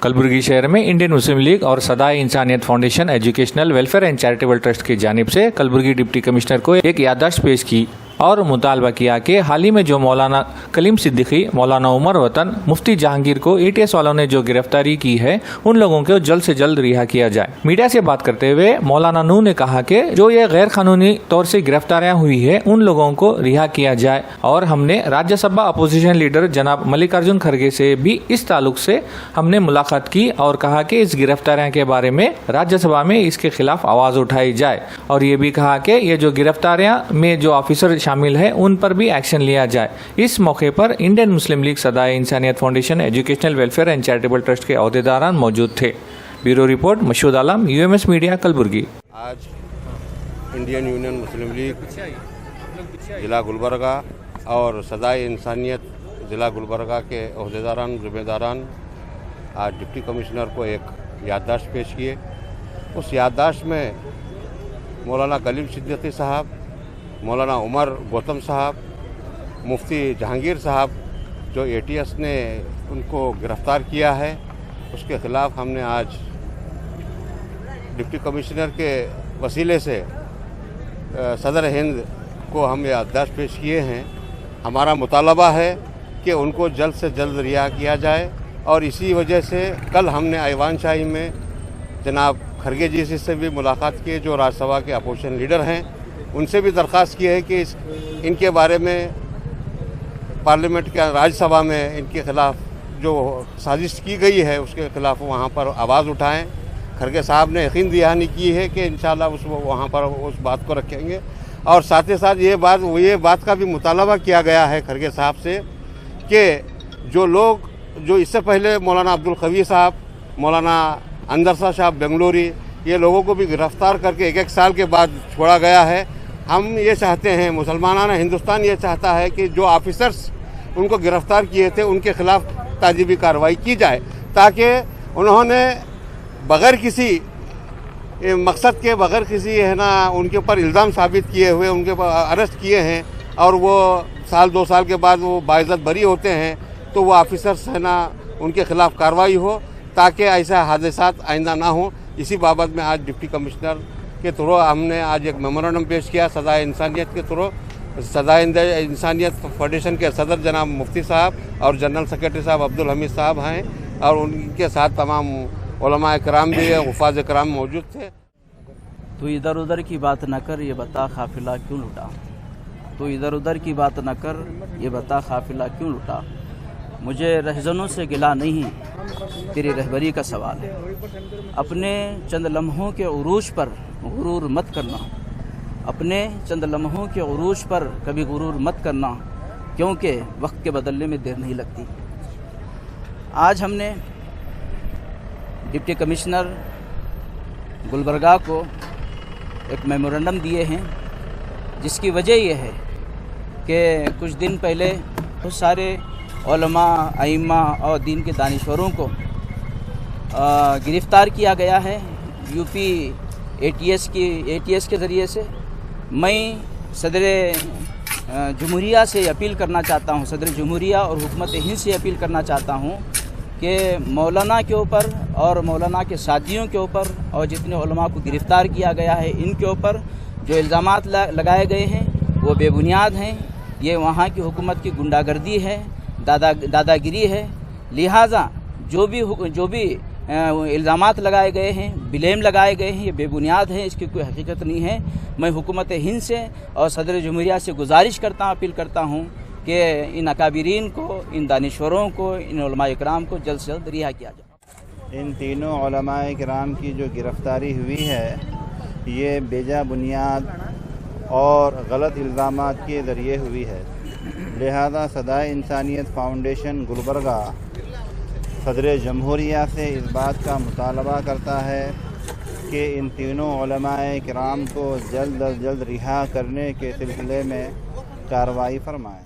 कलबुर्गी शहर में Indian Muslim league और सदाए इंसानियत foundation educational welfare and charitable trust की जानिब से कलबुर्गी डिप्टी कमिश्नर को एक याददाश्त पेश की और मुतालबा किया कि हाल ही में जो मौलाना कलीम सिद्दीकी, मौलाना उमर वतन, मुफ्ती जहांगीर को ATS वालों ने जो गिरफ्तारी की है उन लोगों को जल्द से जल्द रिहा किया जाए। मीडिया से बात करते हुए मौलाना नूह ने कहा कि जो ये गैर कानूनी तौर से गिरफ्तारियां हुई है उन लोगों को रिहा किया जाए और हमने राज्यसभा अपोजिशन लीडर जनाब मल्लिकार्जुन खड़गे से भी इस ताल्लुक से हमने मुलाकात की और कहा कि इस गिरफ्तारियों के बारे में राज्यसभा में इसके खिलाफ आवाज उठाई जाए और ये भी कहा कि ये जो गिरफ्तारियां में जो ऑफिसर शामिल है उन पर भी एक्शन लिया जाए। इस मौके पर इंडियन मुस्लिम लीग, सदाए इंसानियत foundation, educational welfare and charitable trust के अहदेदारान मौजूद थे। ब्यूरो रिपोर्ट मशहूद आलम, UMS मीडिया, कलबुर्गी। आज इंडियन यूनियन मुस्लिम लीग ज़िला गुलबर्गा और सदाए इंसानियत ज़िला गुलबर्गा के अहदेदारान, ज़िम्मेदारान आज डिप्टी कमिश्नर को एक याददाश्त पेश किए। उस याददाश्त में मौलाना कलीम सिद्दीकी साहब, मौलाना उमर गौतम साहब, मुफ्ती जहांगीर साहब जो ATS ने उनको गिरफ़्तार किया है उसके ख़िलाफ़ हमने आज डिप्टी कमिश्नर के वसीले से सदर हिंद को हम याददाश्त पेश किए हैं। हमारा मुतालबा है कि उनको जल्द से जल्द रिहा किया जाए और इसी वजह से कल हमने ऐवान शाही में जनाब खड़गे जी से भी मुलाकात की, जो राज्यसभा के अपोजिशन लीडर हैं। उनसे भी दरख्वास्त की है कि इनके बारे में पार्लियामेंट के राज्यसभा में इनके खिलाफ जो साजिश की गई है उसके खिलाफ वहाँ पर आवाज़ उठाएं। खड़गे साहब ने यकीन दहानी की है कि इंशाल्लाह वहाँ पर उस बात को रखेंगे और साथ ही साथ ये बात का भी मुतालबा किया गया है खड़गे साहब से कि जो लोग जो इससे पहले मौलाना अब्दुल कवी साहब, मौलाना अंदरसा साहब बेंगलुरी, ये लोगों को भी गिरफ्तार करके एक साल के बाद छोड़ा गया है। हम ये चाहते हैं, मुसलमानाना हिंदुस्तान ये चाहता है कि जो ऑफिसर्स उनको गिरफ्तार किए थे उनके खिलाफ ताजीबी कार्रवाई की जाए ताकि उन्होंने बग़ैर किसी मकसद के, बग़ैर किसी है ना उनके ऊपर इल्ज़ाम साबित किए हुए उनके ऊपर अरेस्ट किए हैं और वो साल 2 साल के बाद वो बाइज़्ज़त बरी होते हैं तो वो ऑफिसर्स है ना उनके खिलाफ कार्रवाई हो ताकि ऐसा हादसात आइंदा ना हो। इसी बाबत में आज डिप्टी कमिश्नर के थ्रू हमने आज एक मेमोरेंडम पेश किया सदाए इंसानियत के थ्रू। सदाए इंसानियत फाउंडेशन के सदर जनाब मुफ्ती साहब और जनरल सेक्रेटरी साहब अब्दुल हमीद साहब हैं और उनके साथ तमाम उलमा कराम भी, हुफ़ाज़ कराम मौजूद थे। तो इधर उधर की बात न कर, ये बता काफिला क्यों लुटा। तो इधर उधर की बात न कर, ये बता काफिला क्यों लुटा। मुझे रहज़नों से गिला नहीं, तेरी रहबरी का सवाल है। अपने चंद लम्हों के उरूज पर गुरूर मत करना, अपने चंद लम्हों के उरूज पर कभी गुरूर मत करना, क्योंकि वक्त के बदलने में देर नहीं लगती। आज हमने डिप्टी कमिश्नर गुलबर्गा को एक मेमोरेंडम दिए हैं जिसकी वजह यह है कि कुछ दिन पहले बहुत सारे उलमा, अइम्मा और दीन के दानिश्वरों को गिरफ़्तार किया गया है यूपी ATS के ज़रिए से। मैं सदर जमहूरिया से अपील करना चाहता हूँ, सदर जमहूरिया और हुकूमत हिंद से अपील करना चाहता हूँ कि मौलाना के ऊपर और मौलाना के साथियों के ऊपर और जितने उलमा को गिरफ़्तार किया गया है इनके ऊपर जो इल्ज़ामात लगाए गए हैं वो बेबुनियाद हैं। ये वहाँ की हुकूमत की गुंडागर्दी है, दादागिरी है। लिहाजा जो भी इल्ज़ामात लगाए गए हैं, ब्लेम लगाए गए हैं, ये बेबुनियाद हैं, इसकी कोई हकीकत नहीं है। मैं हुकूमत हिंद से और सदर जमहूरिया से गुजारिश करता हूँ, अपील करता हूँ कि इन अकाबिरीन को, इन दानिश्वरों को, इन उलमाए किराम को जल्द से जल्द रिहा किया जाए। इन तीनों उलमाए किराम की जो गिरफ़्तारी हुई है ये बेजा बुनियाद और गलत इल्ज़ामात के ज़रिए हुई है। लिहाजा सदाए इंसानियत फाउंडेशन गुलबर्गा सदर जमहूरिया से इस बात का मुतालबा करता है कि इन तीनों उलमाए किराम को जल्द अज जल्द रिहा करने के सिलसिले में कार्रवाई फरमाएँ।